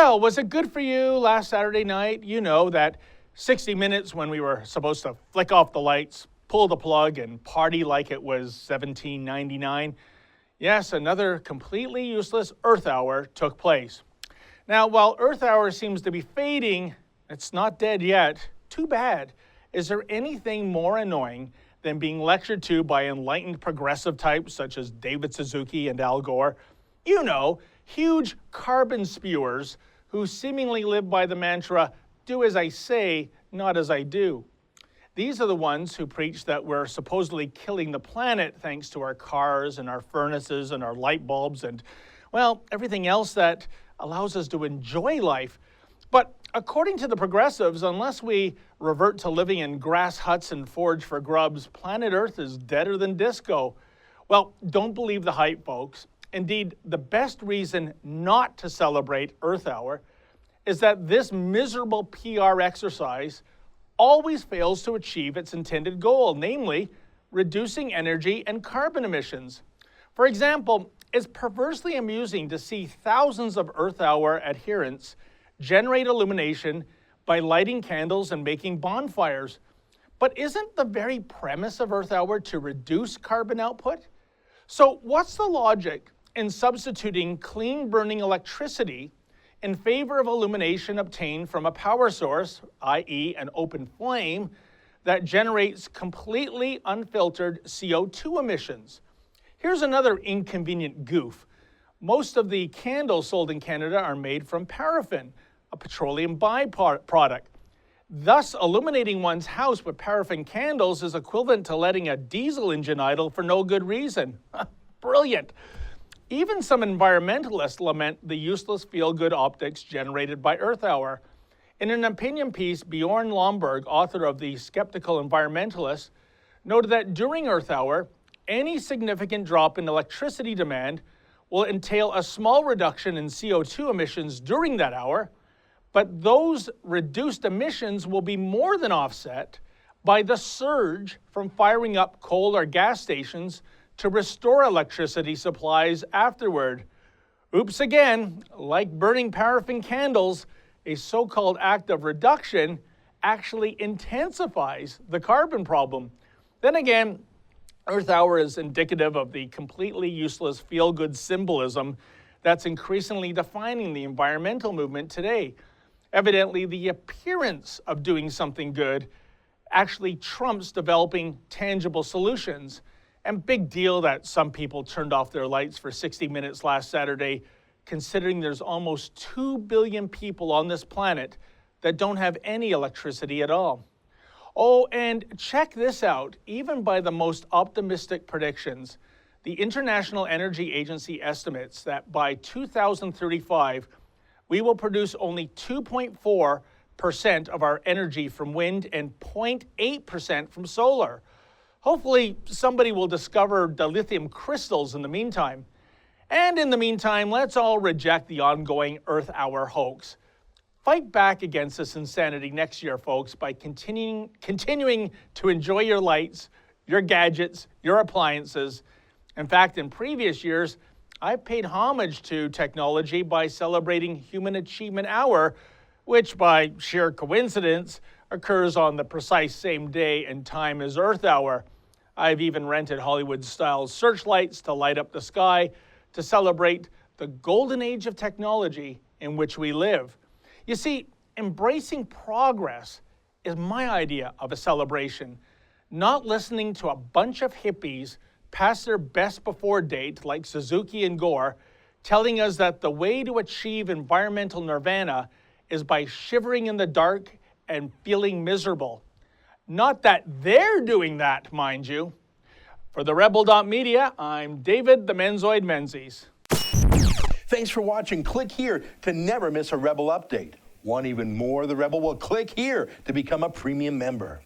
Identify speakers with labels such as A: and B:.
A: Well, was it good for you last Saturday night? You know, that 60 minutes when we were supposed to flick off the lights, pull the plug, and party like it was 1799. Yes, another completely useless Earth Hour took place. Now, while Earth Hour seems to be fading, it's not dead yet. Too bad. Is there anything more annoying than being lectured to by enlightened progressive types such as David Suzuki and Al Gore? You know, huge carbon spewers who seemingly live by the mantra, do as I say, not as I do. These are the ones who preach that we're supposedly killing the planet thanks to our cars and our furnaces and our light bulbs and, well, everything else that allows us to enjoy life. But according to the progressives, unless we revert to living in grass huts and forage for grubs, planet Earth is deader than disco. Well, don't believe the hype, folks. Indeed, the best reason not to celebrate Earth Hour is that this miserable PR exercise always fails to achieve its intended goal, namely reducing energy and carbon emissions. For example, it's perversely amusing to see thousands of Earth Hour adherents generate illumination by lighting candles and making bonfires. But isn't the very premise of Earth Hour to reduce carbon output? So what's the logic in substituting clean-burning electricity in favor of illumination obtained from a power source, i.e. an open flame, that generates completely unfiltered CO2 emissions? Here's another inconvenient goof. Most of the candles sold in Canada are made from paraffin, a petroleum byproduct. Thus, illuminating one's house with paraffin candles is equivalent to letting a diesel engine idle for no good reason. Brilliant. Even some environmentalists lament the useless feel-good optics generated by Earth Hour. In an opinion piece, Bjorn Lomborg, author of The Skeptical Environmentalist, noted that during Earth Hour, any significant drop in electricity demand will entail a small reduction in CO2 emissions during that hour, but those reduced emissions will be more than offset by the surge from firing up coal or gas stations to restore electricity supplies afterward. Oops again, like burning paraffin candles, a so-called act of reduction actually intensifies the carbon problem. Then again, Earth Hour is indicative of the completely useless feel-good symbolism that's increasingly defining the environmental movement today. Evidently, the appearance of doing something good actually trumps developing tangible solutions. And big deal that some people turned off their lights for 60 minutes last Saturday, considering there's almost 2 billion people on this planet that don't have any electricity at all. Oh, and check this out. Even by the most optimistic predictions, the International Energy Agency estimates that by 2035, we will produce only 2.4% of our energy from wind and 0.8% from solar. Hopefully, somebody will discover the lithium crystals in the meantime. And in the meantime, let's all reject the ongoing Earth Hour hoax. Fight back against this insanity next year, folks, by continuing to enjoy your lights, your gadgets, your appliances. In fact, in previous years, I've paid homage to technology by celebrating Human Achievement Hour, which by sheer coincidence occurs on the precise same day and time as Earth Hour. I've even rented Hollywood-style searchlights to light up the sky to celebrate the golden age of technology in which we live. You see, embracing progress is my idea of a celebration, not listening to a bunch of hippies past their best before date like Suzuki and Gore, telling us that the way to achieve environmental nirvana is by shivering in the dark and feeling miserable. Not that they're doing that, mind you. For the Rebel.media, I'm David the Menzoid Menzies.
B: Thanks for watching. Click here to never miss a Rebel update. Want even more of the Rebel? Well, click here to become a premium member.